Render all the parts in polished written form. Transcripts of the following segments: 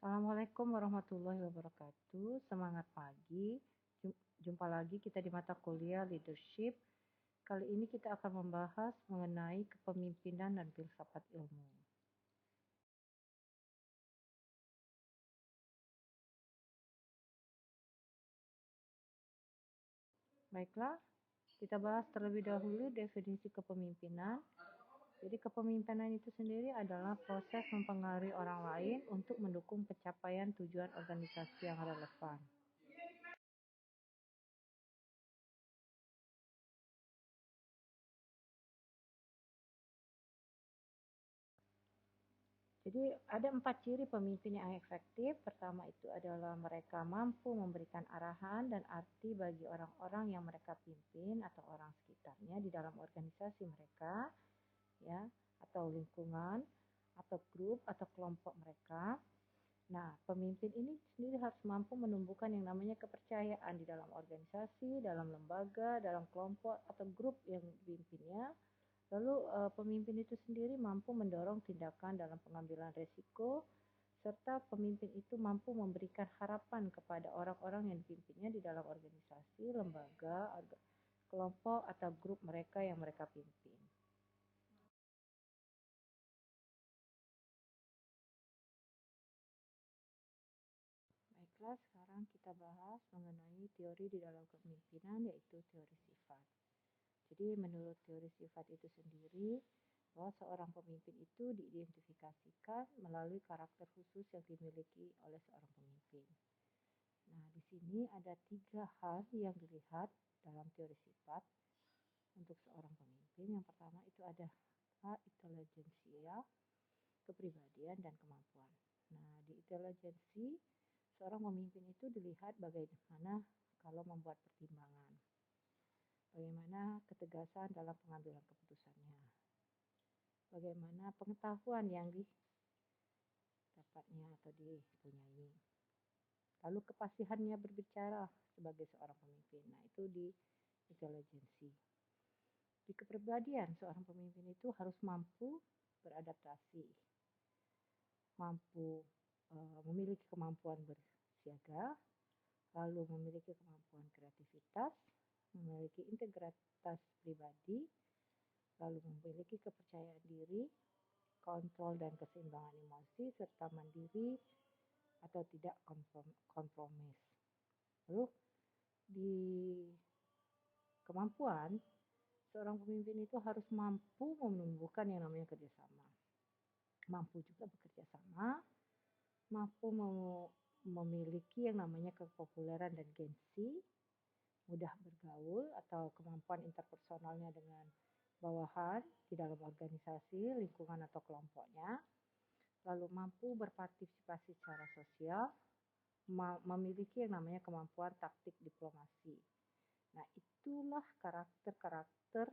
Assalamualaikum warahmatullahi wabarakatuh. Semangat pagi. Jumpa lagi kita di mata kuliah Leadership. Kali ini kita akan membahas mengenai kepemimpinan dan filsafat ilmu. Baiklah, kita bahas terlebih dahulu definisi kepemimpinan. Jadi kepemimpinan itu sendiri adalah proses mempengaruhi orang lain untuk mendukung pencapaian tujuan organisasi yang relevan. Jadi ada 4 ciri pemimpin yang efektif. Pertama itu adalah mereka mampu memberikan arahan dan arti bagi orang-orang yang mereka pimpin atau orang sekitarnya di dalam organisasi mereka, ya, atau lingkungan, atau grup atau kelompok mereka. Nah, pemimpin ini sendiri harus mampu menumbuhkan yang namanya kepercayaan di dalam organisasi, dalam lembaga, dalam kelompok atau grup yang dipimpinnya. Lalu pemimpin itu sendiri mampu mendorong tindakan dalam pengambilan resiko, serta pemimpin itu mampu memberikan harapan kepada orang-orang yang dipimpinnya di dalam organisasi, lembaga, kelompok atau grup mereka yang mereka pimpin. Baiklah, sekarang kita bahas mengenai teori di dalam kepemimpinan, yaitu teori sifat. Jadi menurut teori sifat itu sendiri, bahwa seorang pemimpin itu diidentifikasikan melalui karakter khusus yang dimiliki oleh seorang pemimpin. Nah, di sini ada 3 hal yang dilihat dalam teori sifat untuk seorang pemimpin. Yang pertama itu ada intelijensia, kepribadian, dan kemampuan. Nah, di intelijensi, seorang pemimpin itu dilihat bagaimana kalau membuat pertimbangan, bagaimana ketegasan dalam pengambilan keputusannya, bagaimana pengetahuan yang didapatnya atau dipunyai, lalu kepasihannya berbicara sebagai seorang pemimpin. Nah, itu di intelijensi. Di kepribadian, seorang pemimpin itu harus mampu beradaptasi, mampu memiliki kemampuan bersiaga, lalu memiliki kemampuan kreativitas, memiliki integritas pribadi, lalu memiliki kepercayaan diri, kontrol dan keseimbangan emosi, serta mandiri atau tidak konformis. Lalu di kemampuan, seorang pemimpin itu harus mampu menumbuhkan yang namanya kerjasama, mampu juga bekerja sama, mampu memiliki yang namanya kepopuleran dan gengsi, mudah bergaul atau kemampuan interpersonalnya dengan bawahan di dalam organisasi, lingkungan atau kelompoknya, lalu mampu berpartisipasi secara sosial, memiliki yang namanya kemampuan taktik diplomasi. Nah, itulah karakter-karakter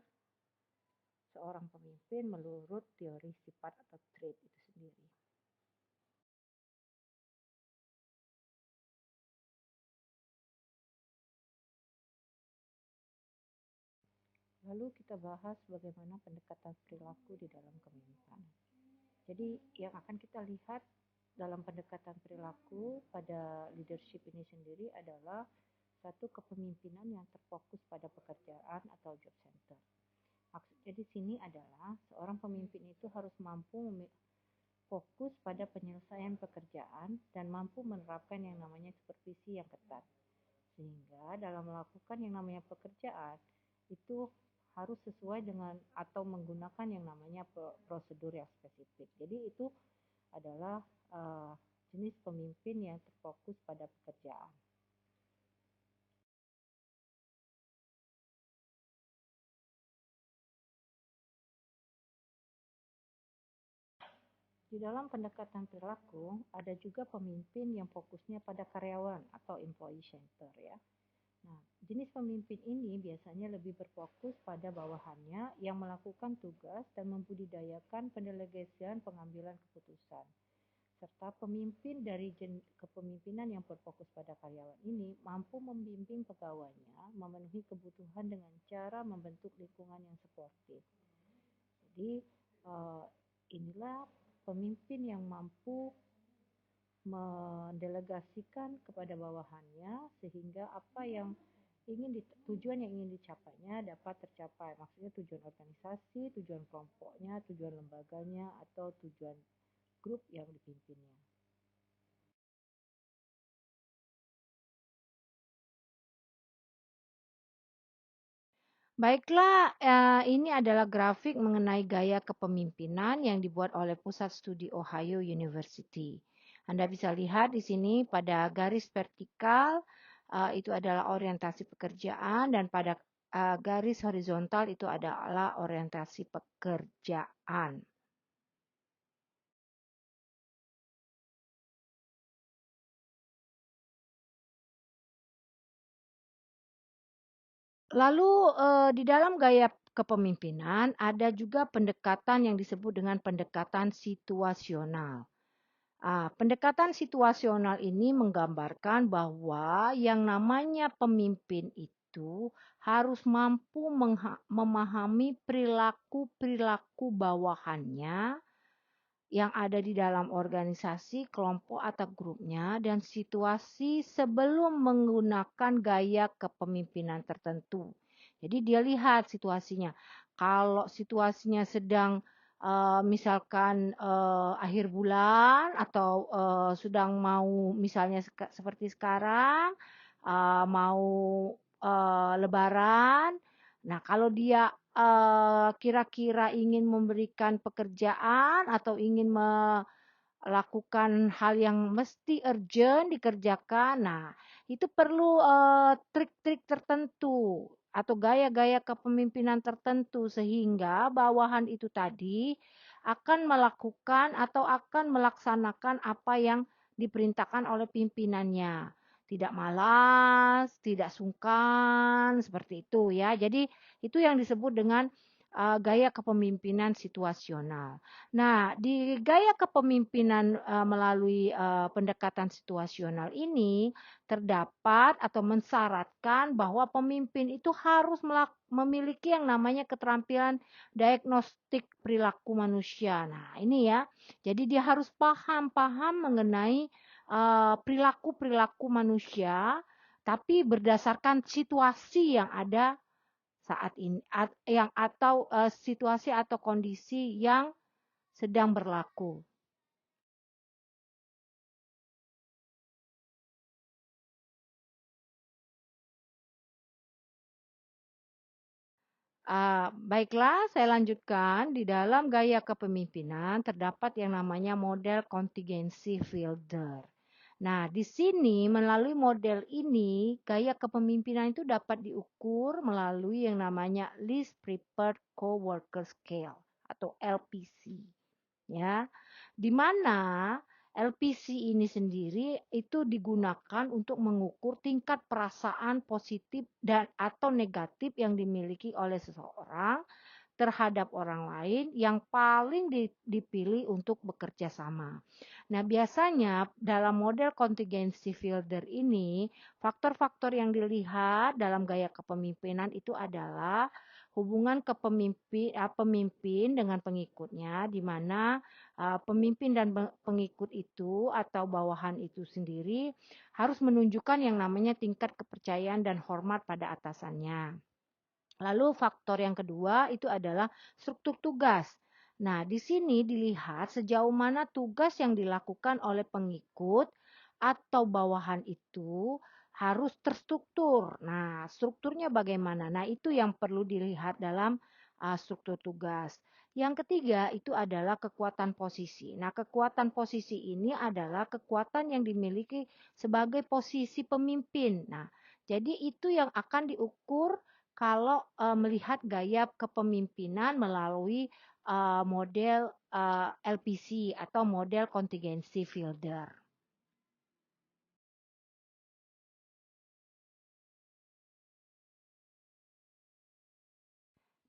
seorang pemimpin menurut teori sifat atau trait itu sendiri. Lalu kita bahas bagaimana pendekatan perilaku di dalam kepemimpinan. Jadi yang akan kita lihat dalam pendekatan perilaku pada leadership ini sendiri adalah satu kepemimpinan yang terfokus pada pekerjaan atau job center. Maksudnya di sini adalah seorang pemimpin itu harus mampu fokus pada penyelesaian pekerjaan dan mampu menerapkan yang namanya supervisi yang ketat. Sehingga dalam melakukan yang namanya pekerjaan itu harus sesuai dengan atau menggunakan yang namanya prosedur yang spesifik. Jadi itu adalah jenis pemimpin yang terfokus pada pekerjaan. Di dalam pendekatan perilaku, ada juga pemimpin yang fokusnya pada karyawan atau employee center ya. Nah, jenis pemimpin ini biasanya lebih berfokus pada bawahannya yang melakukan tugas dan membudidayakan pendelegasian pengambilan keputusan. Serta pemimpin dari kepemimpinan yang berfokus pada karyawan ini mampu membimbing pegawainya memenuhi kebutuhan dengan cara membentuk lingkungan yang suportif. Jadi inilah pemimpin yang mampu mendelegasikan kepada bawahannya sehingga apa yang tujuan yang ingin dicapainya dapat tercapai. Maksudnya tujuan organisasi, tujuan kelompoknya, tujuan lembaganya, atau tujuan grup yang dipimpinnya. Baiklah, ini adalah grafik mengenai gaya kepemimpinan yang dibuat oleh Pusat Studi Ohio University. Anda bisa lihat di sini pada garis vertikal itu adalah orientasi pekerjaan dan pada garis horizontal itu adalah orientasi pekerjaan. Lalu di dalam gaya kepemimpinan ada juga pendekatan yang disebut dengan pendekatan situasional. Pendekatan situasional ini menggambarkan bahwa yang namanya pemimpin itu harus mampu memahami perilaku-perilaku bawahannya yang ada di dalam organisasi, kelompok, atau grupnya, dan situasi sebelum menggunakan gaya kepemimpinan tertentu. Jadi dia lihat situasinya. Kalau situasinya sedang misalkan akhir bulan atau sedang mau misalnya seperti sekarang mau lebaran. Nah, kalau dia kira-kira ingin memberikan pekerjaan atau ingin melakukan hal yang mesti urgent dikerjakan. Nah, itu perlu trik-trik tertentu atau gaya-gaya kepemimpinan tertentu sehingga bawahan itu tadi akan melakukan atau akan melaksanakan apa yang diperintahkan oleh pimpinannya. Tidak malas, tidak sungkan, seperti itu ya. Jadi itu yang disebut dengan gaya kepemimpinan situasional. Nah, di gaya kepemimpinan melalui pendekatan situasional ini terdapat atau mensyaratkan bahwa pemimpin itu harus memiliki yang namanya keterampilan diagnostik perilaku manusia. Nah, ini ya. Jadi dia harus paham mengenai perilaku-perilaku manusia tapi berdasarkan situasi yang ada saat ini yang atau situasi atau kondisi yang sedang berlaku. Baiklah, saya lanjutkan. Di dalam gaya kepemimpinan terdapat yang namanya model contingency fielder. Nah, di sini melalui model ini, gaya kepemimpinan itu dapat diukur melalui yang namanya Least Prepared Coworker Scale atau LPC. Ya, di mana LPC ini sendiri itu digunakan untuk mengukur tingkat perasaan positif dan atau negatif yang dimiliki oleh seseorang terhadap orang lain yang paling dipilih untuk bekerja sama. Nah, biasanya dalam model contingency fielder ini, faktor-faktor yang dilihat dalam gaya kepemimpinan itu adalah hubungan pemimpin dengan pengikutnya, di mana pemimpin dan pengikut itu atau bawahan itu sendiri harus menunjukkan yang namanya tingkat kepercayaan dan hormat pada atasannya. Lalu faktor yang kedua itu adalah struktur tugas. Nah, di sini dilihat sejauh mana tugas yang dilakukan oleh pengikut atau bawahan itu harus terstruktur. Nah, strukturnya bagaimana? Nah, itu yang perlu dilihat dalam struktur tugas. Yang ketiga itu adalah kekuatan posisi. Nah, kekuatan posisi ini adalah kekuatan yang dimiliki sebagai posisi pemimpin. Nah, jadi itu yang akan diukur kalau melihat gaya kepemimpinan melalui model LPC atau model contingency fielder.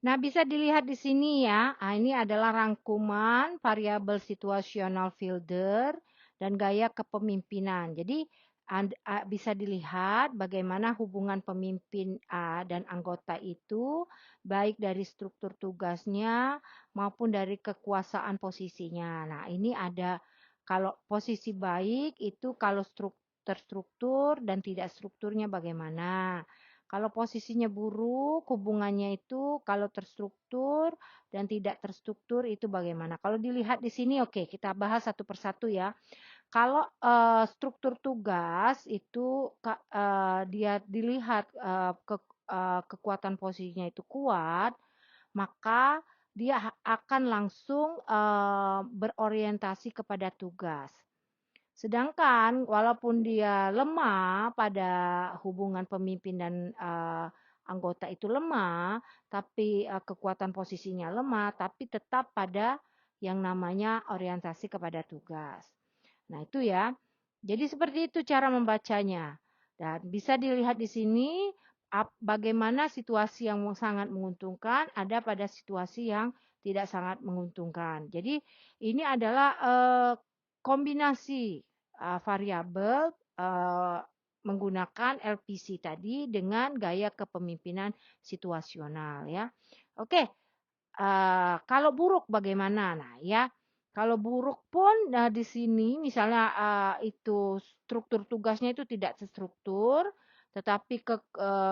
Nah, bisa dilihat di sini ya. Ini adalah rangkuman variabel situasional fielder dan gaya kepemimpinan. Jadi bisa dilihat bagaimana hubungan pemimpin dan anggota itu baik dari struktur tugasnya maupun dari kekuasaan posisinya. Nah, ini ada Kalau posisi baik itu kalau terstruktur dan tidak strukturnya bagaimana. Kalau posisinya buruk, hubungannya itu kalau terstruktur dan tidak terstruktur itu bagaimana. Kalau dilihat di sini, oke, kita bahas satu persatu ya. Kalau struktur tugas itu dia dilihat kekuatan posisinya itu kuat, maka dia akan langsung berorientasi kepada tugas. Sedangkan walaupun dia lemah pada hubungan pemimpin dan anggota itu lemah, tapi kekuatan posisinya lemah, tapi tetap pada yang namanya orientasi kepada tugas. Nah, itu ya. Jadi seperti itu cara membacanya. Dan bisa dilihat di sini bagaimana situasi yang sangat menguntungkan ada pada situasi yang tidak sangat menguntungkan. Jadi ini adalah kombinasi variabel menggunakan LPC tadi dengan gaya kepemimpinan situasional ya. Oke, kalau buruk bagaimana? Nah, ya, kalau buruk pun di sini misalnya itu struktur tugasnya itu tidak terstruktur, tetapi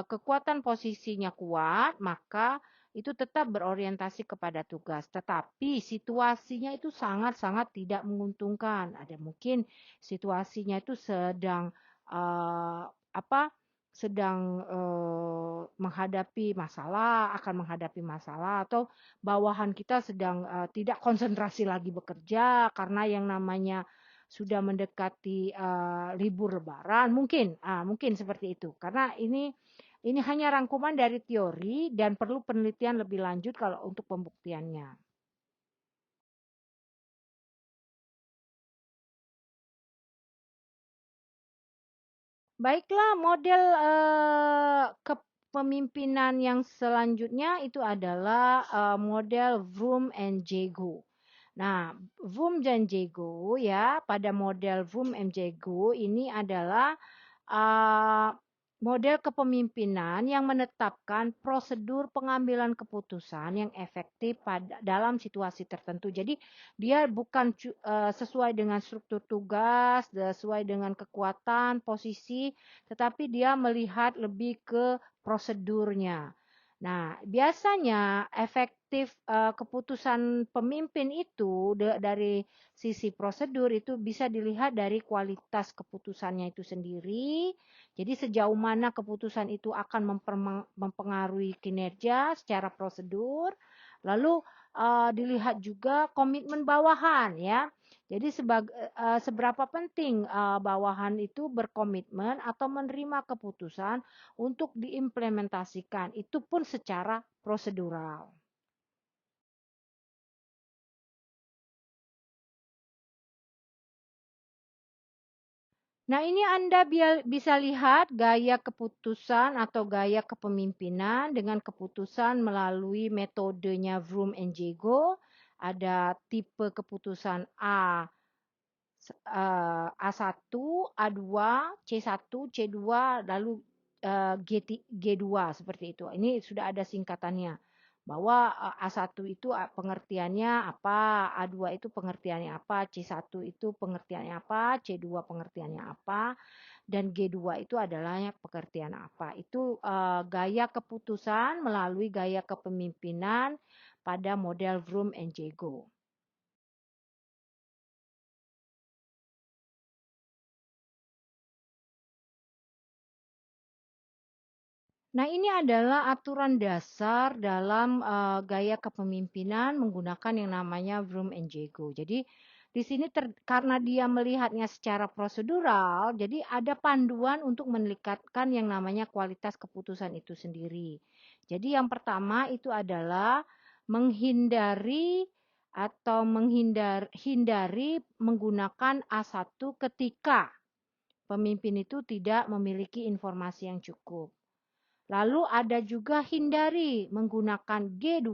kekuatan posisinya kuat, maka itu tetap berorientasi kepada tugas. Tetapi situasinya itu sangat-sangat tidak menguntungkan. Ada mungkin situasinya itu sedang apa? Sedang menghadapi masalah, akan menghadapi masalah atau bawahan kita sedang tidak konsentrasi lagi bekerja karena yang namanya sudah mendekati libur lebaran mungkin seperti itu karena ini hanya rangkuman dari teori dan perlu penelitian lebih lanjut kalau untuk pembuktiannya. Baiklah, model kepemimpinan yang selanjutnya itu adalah model Vroom and Jago. Nah, Vroom dan Jago ya, pada model Vroom and Jago ini adalah uh, model kepemimpinan yang menetapkan prosedur pengambilan keputusan yang efektif dalam situasi tertentu. Jadi dia bukan sesuai dengan struktur tugas, sesuai dengan kekuatan, posisi, tetapi dia melihat lebih ke prosedurnya. Nah, biasanya efektif keputusan pemimpin itu dari sisi prosedur itu bisa dilihat dari kualitas keputusannya itu sendiri. Jadi sejauh mana keputusan itu akan mempengaruhi kinerja secara prosedur. Lalu dilihat juga komitmen bawahan ya. Jadi seberapa penting bawahan itu berkomitmen atau menerima keputusan untuk diimplementasikan. Itu pun secara prosedural. Nah, ini Anda bisa lihat gaya keputusan atau gaya kepemimpinan dengan keputusan melalui metodenya Vroom and Jago. Ada tipe keputusan A1, A2, C1, C2, lalu G2 seperti itu. Ini sudah ada singkatannya. Bahwa A1 itu pengertiannya apa, A2 itu pengertiannya apa, C1 itu pengertiannya apa, C2 pengertiannya apa, dan G2 itu adalah pengertian apa. Itu gaya keputusan melalui gaya kepemimpinan pada model Vroom and Jago. Nah, ini adalah aturan dasar dalam gaya kepemimpinan menggunakan yang namanya Vroom and Jago. Jadi di sini karena dia melihatnya secara prosedural, jadi ada panduan untuk meningkatkan yang namanya kualitas keputusan itu sendiri. Jadi yang pertama itu adalah menghindari atau hindari menggunakan A1 ketika pemimpin itu tidak memiliki informasi yang cukup. Lalu ada juga hindari menggunakan G2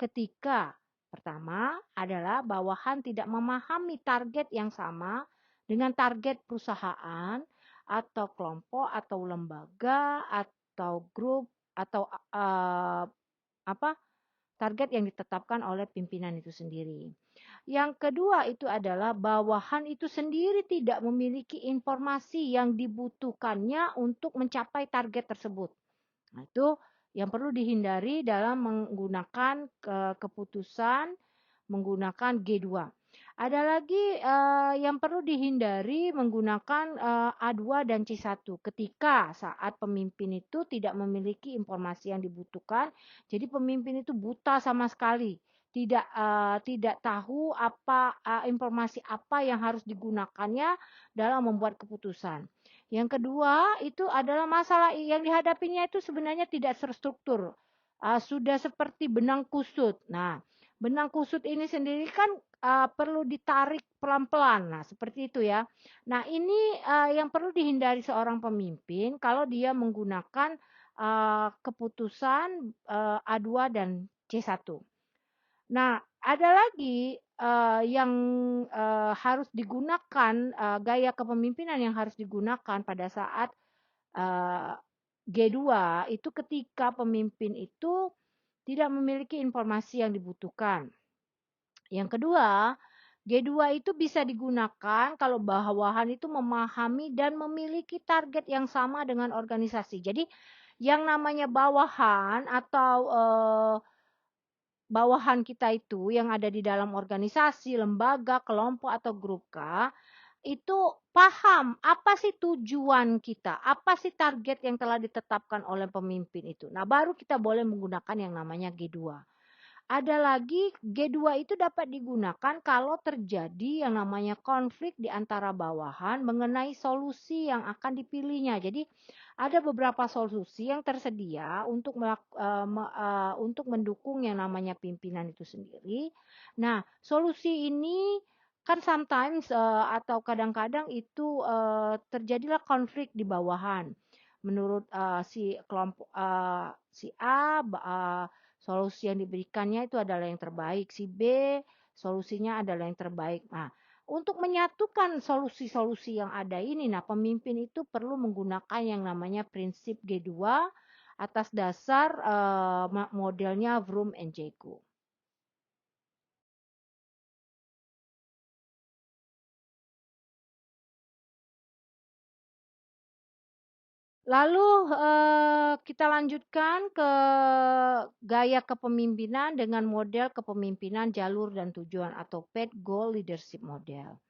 ketika pertama adalah bawahan tidak memahami target yang sama dengan target perusahaan atau kelompok atau lembaga atau grup atau apa target yang ditetapkan oleh pimpinan itu sendiri. Yang kedua itu adalah bawahan itu sendiri tidak memiliki informasi yang dibutuhkannya untuk mencapai target tersebut. Nah, itu yang perlu dihindari dalam menggunakan keputusan menggunakan G2. Ada lagi yang perlu dihindari menggunakan A2 dan C1 ketika saat pemimpin itu tidak memiliki informasi yang dibutuhkan. Jadi pemimpin itu buta sama sekali, tidak tahu informasi apa yang harus digunakannya dalam membuat keputusan. Yang kedua itu adalah masalah yang dihadapinya itu sebenarnya tidak terstruktur, sudah seperti benang kusut. Nah, benang kusut ini sendiri kan perlu ditarik pelan-pelan. Nah, seperti itu ya. Nah, ini yang perlu dihindari seorang pemimpin kalau dia menggunakan keputusan A2 dan C1. Nah, ada lagi yang harus digunakan, gaya kepemimpinan yang harus digunakan pada saat G2 itu ketika pemimpin itu tidak memiliki informasi yang dibutuhkan. Yang kedua, G2 itu bisa digunakan kalau bawahan itu memahami dan memiliki target yang sama dengan organisasi. Jadi yang namanya bawahan atau bawahan kita itu yang ada di dalam organisasi, lembaga, kelompok atau grup K itu paham apa sih tujuan kita, apa sih target yang telah ditetapkan oleh pemimpin itu. Nah, baru kita boleh menggunakan yang namanya G2. Ada lagi G2 itu dapat digunakan kalau terjadi yang namanya konflik di antara bawahan mengenai solusi yang akan dipilihnya. Jadi ada beberapa solusi yang tersedia untuk mendukung yang namanya pimpinan itu sendiri. Nah, solusi ini kan sometimes atau kadang-kadang itu terjadilah konflik di bawahan. Menurut si kelompok si A solusi yang diberikannya itu adalah yang terbaik. Si B, solusinya adalah yang terbaik. Nah, untuk menyatukan solusi-solusi yang ada ini, nah pemimpin itu perlu menggunakan yang namanya prinsip G2 atas dasar modelnya Vroom and Jacob. Lalu kita lanjutkan ke gaya kepemimpinan dengan model kepemimpinan jalur dan tujuan atau PET Goal Leadership Model.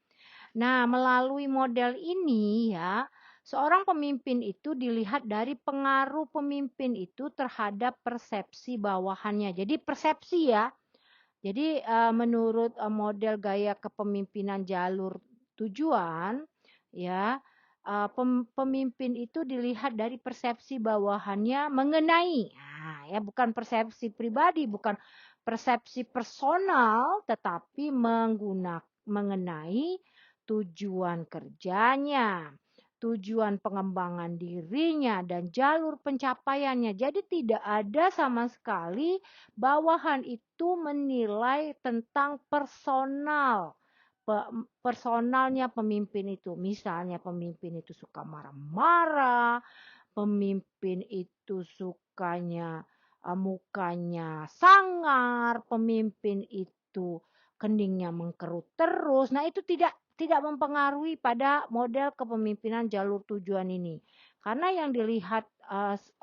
Nah, melalui model ini ya, seorang pemimpin itu dilihat dari pengaruh pemimpin itu terhadap persepsi bawahannya. Jadi persepsi ya. Jadi menurut model gaya kepemimpinan jalur tujuan ya, pemimpin itu dilihat dari persepsi bawahannya mengenai, nah, ya bukan persepsi pribadi, bukan persepsi personal, tetapi mengenai tujuan kerjanya, tujuan pengembangan dirinya, dan jalur pencapaiannya. Jadi tidak ada sama sekali bawahan itu menilai tentang personalnya pemimpin itu. Misalnya pemimpin itu suka marah-marah, pemimpin itu sukanya mukanya sangar, pemimpin itu keningnya mengkerut terus. Nah, itu tidak mempengaruhi pada model kepemimpinan jalur tujuan ini. Karena yang dilihat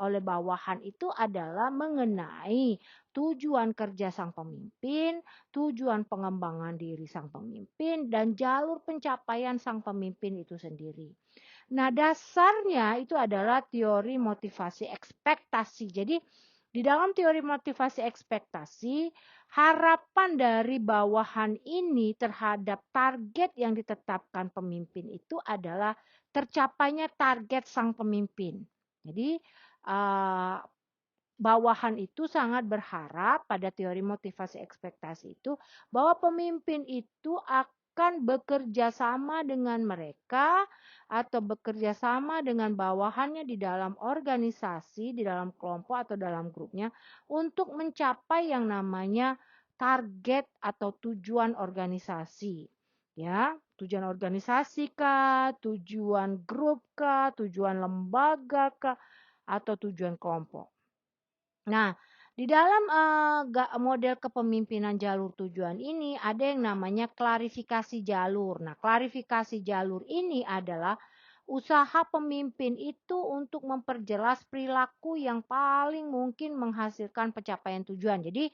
oleh bawahan itu adalah mengenai tujuan kerja sang pemimpin, tujuan pengembangan diri sang pemimpin, dan jalur pencapaian sang pemimpin itu sendiri. Nah, dasarnya itu adalah teori motivasi ekspektasi. Jadi, di dalam teori motivasi ekspektasi, harapan dari bawahan ini terhadap target yang ditetapkan pemimpin itu adalah tercapainya target sang pemimpin. Jadi, uh, bawahan itu sangat berharap pada teori motivasi ekspektasi itu bahwa pemimpin itu akan bekerja sama dengan mereka atau bekerja sama dengan bawahannya di dalam organisasi, di dalam kelompok atau dalam grupnya untuk mencapai yang namanya target atau tujuan organisasi. Ya, tujuan organisasi kah, tujuan grup kah, tujuan lembaga kah, atau tujuan kelompok. Nah, Di dalam model kepemimpinan jalur tujuan ini ada yang namanya klarifikasi jalur. Nah, klarifikasi jalur ini adalah usaha pemimpin itu untuk memperjelas perilaku yang paling mungkin menghasilkan pencapaian tujuan. Jadi,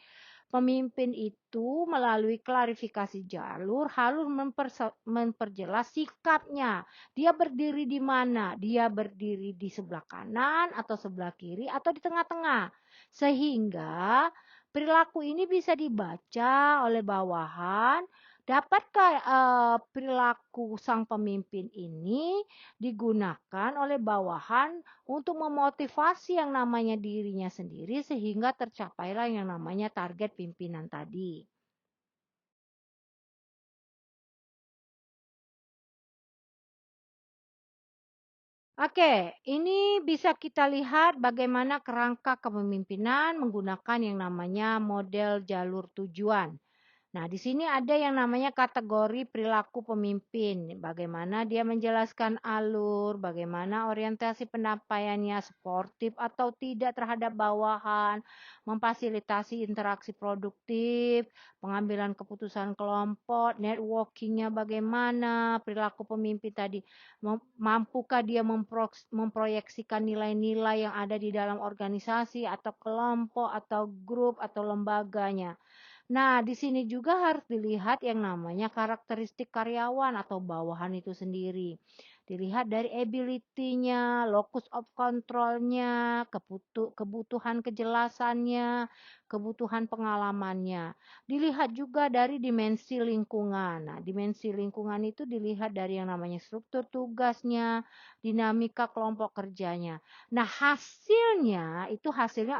pemimpin itu melalui klarifikasi jalur harus memperjelas sikapnya. Dia berdiri di mana? Dia berdiri di sebelah kanan atau sebelah kiri atau di tengah-tengah. Sehingga perilaku ini bisa dibaca oleh bawahan. Dapatkah perilaku sang pemimpin ini digunakan oleh bawahan untuk memotivasi yang namanya dirinya sendiri sehingga tercapailah yang namanya target pimpinan tadi. Oke, ini bisa kita lihat bagaimana kerangka kepemimpinan menggunakan yang namanya model jalur tujuan. Nah, di sini ada yang namanya kategori perilaku pemimpin. Bagaimana dia menjelaskan alur, bagaimana orientasi penyampaiannya, sportif atau tidak terhadap bawahan, memfasilitasi interaksi produktif, pengambilan keputusan kelompok, networkingnya bagaimana, perilaku pemimpin tadi, mampukah dia memproyeksikan nilai-nilai yang ada di dalam organisasi atau kelompok atau grup atau lembaganya. Nah, di sini juga harus dilihat yang namanya karakteristik karyawan atau bawahan itu sendiri. Dilihat dari ability-nya, locus of control-nya, kebutuhan kejelasannya, kebutuhan pengalamannya. Dilihat juga dari dimensi lingkungan. Nah, dimensi lingkungan itu dilihat dari yang namanya struktur tugasnya, dinamika kelompok kerjanya. Nah, hasilnya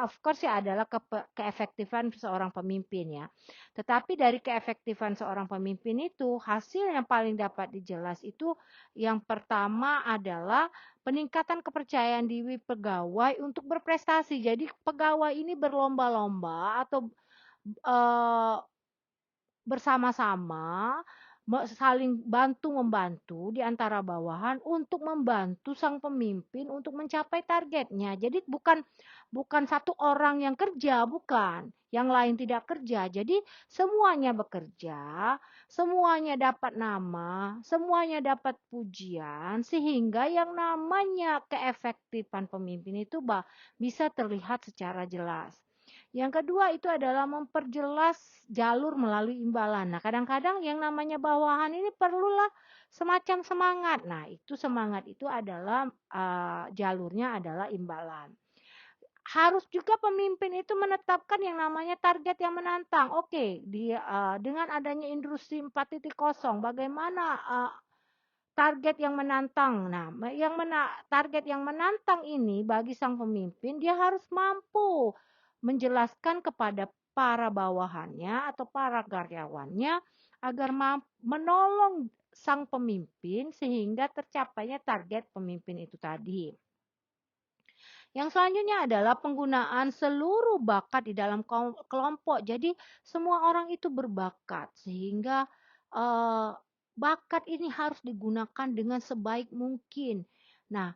of course ya adalah keefektifan seorang pemimpin ya. Tetapi dari keefektifan seorang pemimpin itu, hasil yang paling dapat dijelas itu yang pertama adalah peningkatan kepercayaan diri pegawai untuk berprestasi. Jadi pegawai ini berlomba-lomba atau eh, bersama-sama saling bantu-membantu di antara bawahan untuk membantu sang pemimpin untuk mencapai targetnya. Jadi bukan satu orang yang kerja, bukan. Yang lain tidak kerja. Jadi semuanya bekerja, semuanya dapat nama, semuanya dapat pujian sehingga yang namanya keefektifan pemimpin itu bisa terlihat secara jelas. Yang kedua itu adalah memperjelas jalur melalui imbalan. Nah, kadang-kadang yang namanya bawahan ini perlulah semacam semangat. Nah, itu semangat itu adalah jalurnya adalah imbalan. Harus juga pemimpin itu menetapkan yang namanya target yang menantang. Oke, dengan adanya industri 4.0, bagaimana target yang menantang. Nah, target yang menantang ini bagi sang pemimpin dia harus mampu menjelaskan kepada para bawahannya atau para karyawannya agar menolong sang pemimpin sehingga tercapainya target pemimpin itu tadi. Yang selanjutnya adalah penggunaan seluruh bakat di dalam kelompok. Jadi semua orang itu berbakat sehingga eh, bakat ini harus digunakan dengan sebaik mungkin. Nah,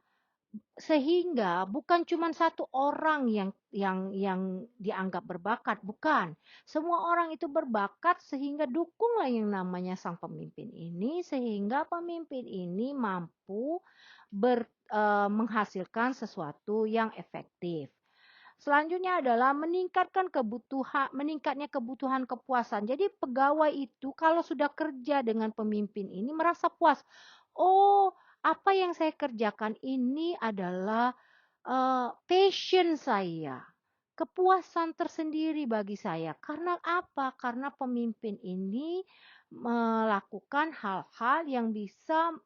sehingga bukan cuma satu orang yang dianggap berbakat, bukan. Semua orang itu berbakat sehingga dukunglah yang namanya sang pemimpin ini sehingga pemimpin ini mampu menghasilkan sesuatu yang efektif. Selanjutnya adalah meningkatnya kebutuhan kepuasan. Jadi pegawai itu kalau sudah kerja dengan pemimpin ini merasa puas. Oh, apa yang saya kerjakan ini adalah passion saya. Kepuasan tersendiri bagi saya. Karena apa? Karena pemimpin ini melakukan hal-hal yang bisa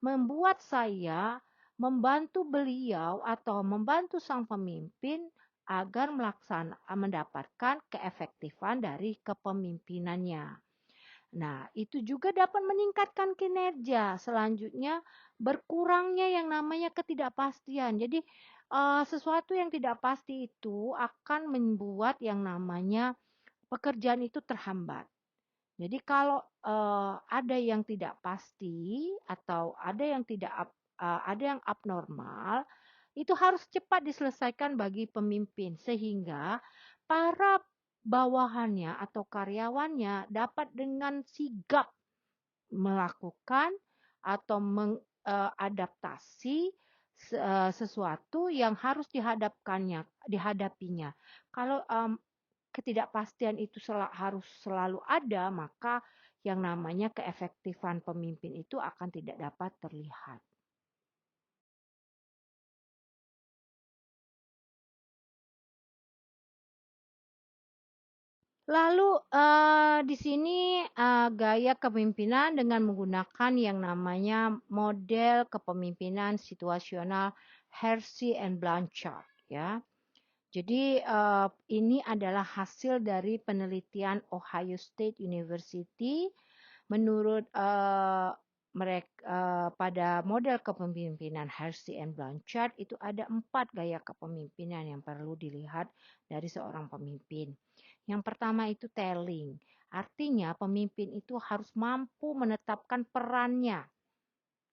membuat saya membantu beliau atau membantu sang pemimpin agar mendapatkan keefektifan dari kepemimpinannya. Nah, itu juga dapat meningkatkan kinerja. Selanjutnya, berkurangnya yang namanya ketidakpastian. Jadi, sesuatu yang tidak pasti itu akan membuat yang namanya pekerjaan itu terhambat. Jadi kalau ada yang tidak pasti atau ada yang abnormal, itu harus cepat diselesaikan bagi pemimpin sehingga para bawahannya atau karyawannya dapat dengan sigap melakukan atau mengadaptasi sesuatu yang harus dihadapinya. Kalau ketidakpastian itu harus selalu ada, maka yang namanya keefektifan pemimpin itu akan tidak dapat terlihat. Lalu di sini gaya kepemimpinan dengan menggunakan yang namanya model kepemimpinan situasional Hersey and Blanchard, ya. Jadi ini adalah hasil dari penelitian Ohio State University. Menurut mereka pada model kepemimpinan Hersey and Blanchard itu ada 4 gaya kepemimpinan yang perlu dilihat dari seorang pemimpin. Yang pertama itu telling. Artinya pemimpin itu harus mampu menetapkan perannya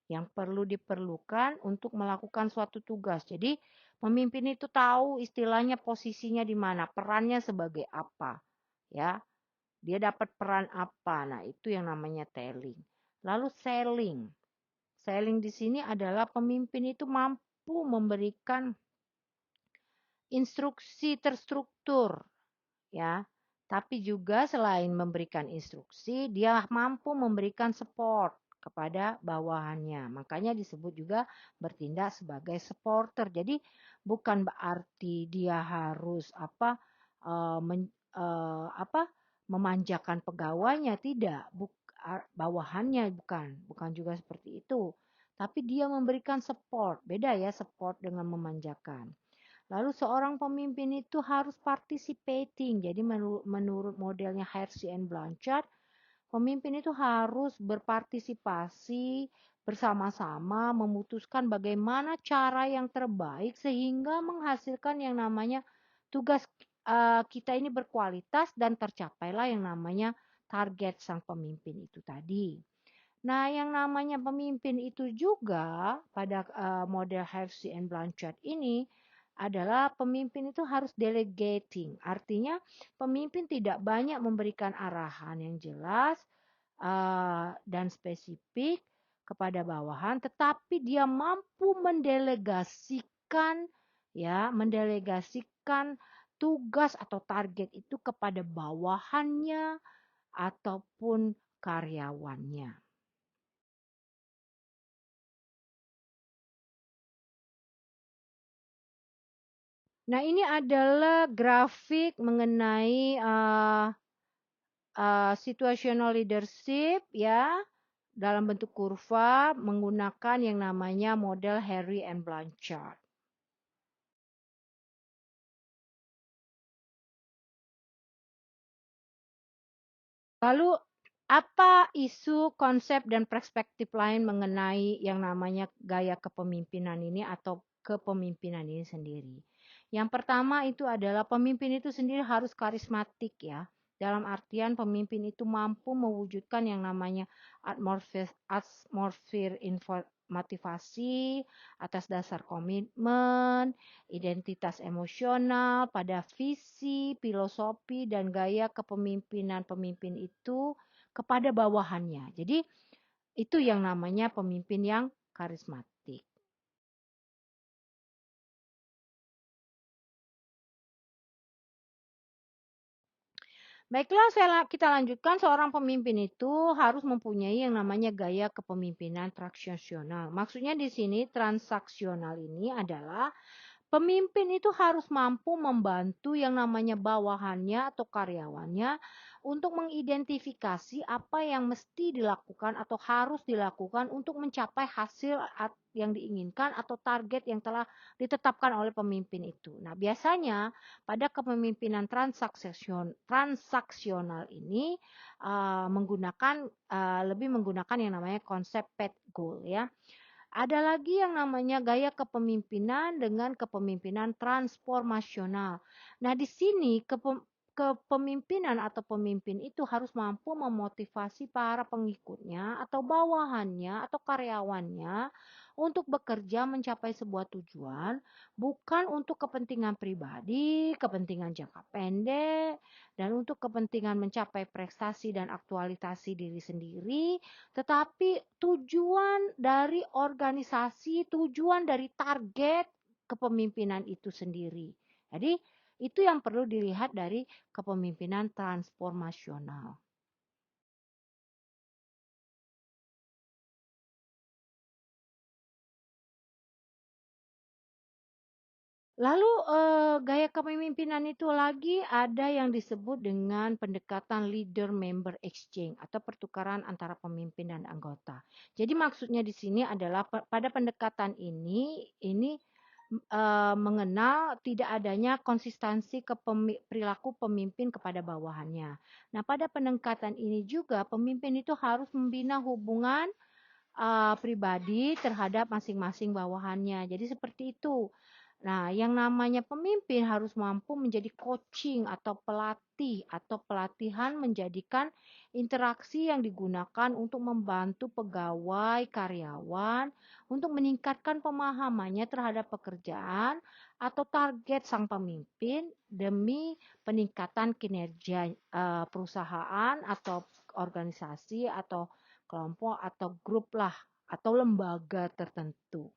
yang diperlukan untuk melakukan suatu tugas. Jadi pemimpin itu tahu istilahnya posisinya di mana, perannya sebagai apa. Ya, dia dapat peran apa. Nah, itu yang namanya telling. Lalu selling. Selling di sini adalah pemimpin itu mampu memberikan instruksi terstruktur, ya. Tapi juga selain memberikan instruksi, dia mampu memberikan support kepada bawahannya. Makanya disebut juga bertindak sebagai supporter. Jadi bukan berarti dia harus memanjakan pegawainya, tidak. Bawahannya bukan juga seperti itu. Tapi dia memberikan support. Beda ya support dengan memanjakan. Lalu seorang pemimpin itu harus participating. Jadi menurut modelnya Hersey and Blanchard, pemimpin itu harus berpartisipasi bersama-sama memutuskan bagaimana cara yang terbaik sehingga menghasilkan yang namanya tugas kita ini berkualitas dan tercapailah yang namanya target sang pemimpin itu tadi. Nah, yang namanya pemimpin itu juga pada model Hersey and Blanchard ini adalah pemimpin itu harus delegating. Artinya pemimpin tidak banyak memberikan arahan yang jelas dan spesifik kepada bawahan, tetapi dia mampu mendelegasikan tugas atau target itu kepada bawahannya ataupun karyawannya. Nah, ini adalah grafik mengenai situational leadership ya dalam bentuk kurva menggunakan yang namanya model Hersey and Blanchard. Lalu apa isu, konsep, dan perspektif lain mengenai yang namanya gaya kepemimpinan ini atau kepemimpinan ini sendiri? Yang pertama itu adalah pemimpin itu sendiri harus karismatik ya. Dalam artian pemimpin itu mampu mewujudkan yang namanya atmosfer motivasi atas dasar komitmen, identitas emosional pada visi, filosofi, dan gaya kepemimpinan pemimpin itu kepada bawahannya. Jadi itu yang namanya pemimpin yang karismatik. Baiklah, kita lanjutkan. Seorang pemimpin itu harus mempunyai yang namanya gaya kepemimpinan transaksional. Maksudnya di sini transaksional ini adalah pemimpin itu harus mampu membantu yang namanya bawahannya atau karyawannya untuk mengidentifikasi apa yang mesti dilakukan atau harus dilakukan untuk mencapai hasil yang diinginkan atau target yang telah ditetapkan oleh pemimpin itu. Nah, biasanya pada kepemimpinan transaksional ini lebih menggunakan yang namanya konsep PET goal ya. Ada lagi yang namanya gaya kepemimpinan dengan kepemimpinan transformasional. Nah, di sini kepemimpinan atau pemimpin itu harus mampu memotivasi para pengikutnya atau bawahannya atau karyawannya untuk bekerja mencapai sebuah tujuan, bukan untuk kepentingan pribadi, kepentingan jangka pendek, dan untuk kepentingan mencapai prestasi dan aktualisasi diri sendiri, tetapi tujuan dari organisasi, tujuan dari target kepemimpinan itu sendiri. Jadi, itu yang perlu dilihat dari kepemimpinan transformasional. Lalu gaya kepemimpinan itu lagi ada yang disebut dengan pendekatan leader member exchange atau pertukaran antara pemimpin dan anggota. Jadi maksudnya di sini adalah pada pendekatan ini mengenal tidak adanya konsistensi perilaku pemimpin kepada bawahannya. Nah, pada pendekatan ini juga pemimpin itu harus membina hubungan pribadi terhadap masing-masing bawahannya. Jadi seperti itu. Nah, yang namanya pemimpin harus mampu menjadi coaching atau pelatih atau pelatihan menjadikan interaksi yang digunakan untuk membantu pegawai, karyawan untuk meningkatkan pemahamannya terhadap pekerjaan atau target sang pemimpin demi peningkatan kinerja perusahaan atau organisasi atau kelompok atau grup lah atau lembaga tertentu.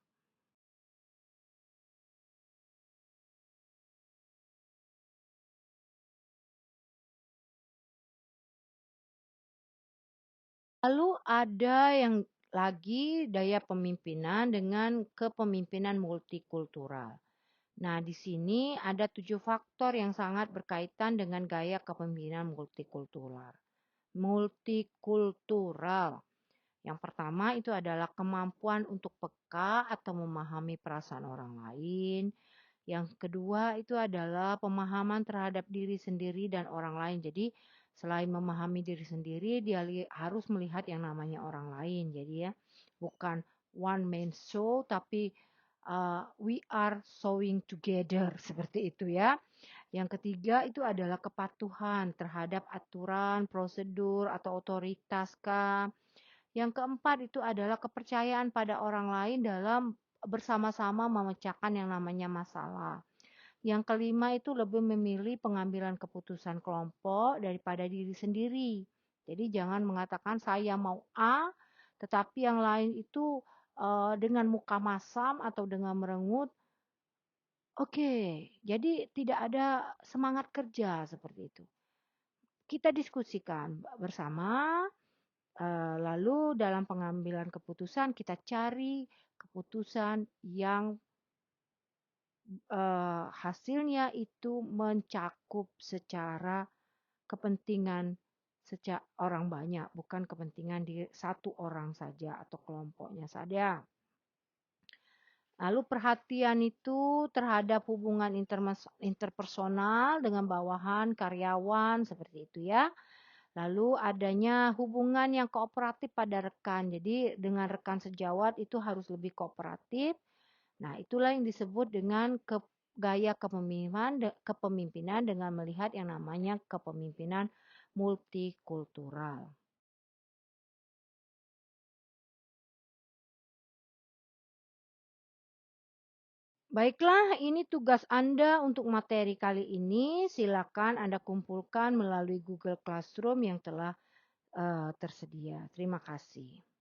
Lalu ada yang lagi daya pemimpinan dengan kepemimpinan multikultural. Nah, di sini ada 7 faktor yang sangat berkaitan dengan gaya kepemimpinan multikultural. Multikultural. Yang pertama itu adalah kemampuan untuk peka atau memahami perasaan orang lain. Yang kedua itu adalah pemahaman terhadap diri sendiri dan orang lain. Jadi selain memahami diri sendiri, dia harus melihat yang namanya orang lain. Jadi ya, bukan one man show, tapi we are sewing together seperti itu ya. Yang ketiga itu adalah kepatuhan terhadap aturan, prosedur atau otoritas kah. Yang keempat itu adalah kepercayaan pada orang lain dalam bersama-sama memecahkan yang namanya masalah. Yang kelima itu lebih memilih pengambilan keputusan kelompok daripada diri sendiri. Jadi jangan mengatakan saya mau A, tetapi yang lain itu dengan muka masam atau dengan merengut. Oke, jadi tidak ada semangat kerja seperti itu. Kita diskusikan bersama, lalu dalam pengambilan keputusan kita cari keputusan yang hasilnya itu mencakup secara kepentingan orang banyak, bukan kepentingan di satu orang saja atau kelompoknya saja. Lalu perhatian itu terhadap hubungan interpersonal dengan bawahan, karyawan, seperti itu ya. Lalu adanya hubungan yang kooperatif pada rekan. Jadi dengan rekan sejawat itu harus lebih kooperatif. Nah, itulah yang disebut dengan gaya kepemimpinan dengan melihat yang namanya kepemimpinan multikultural. Baiklah, ini tugas Anda untuk materi kali ini. Silakan Anda kumpulkan melalui Google Classroom yang telah tersedia. Terima kasih.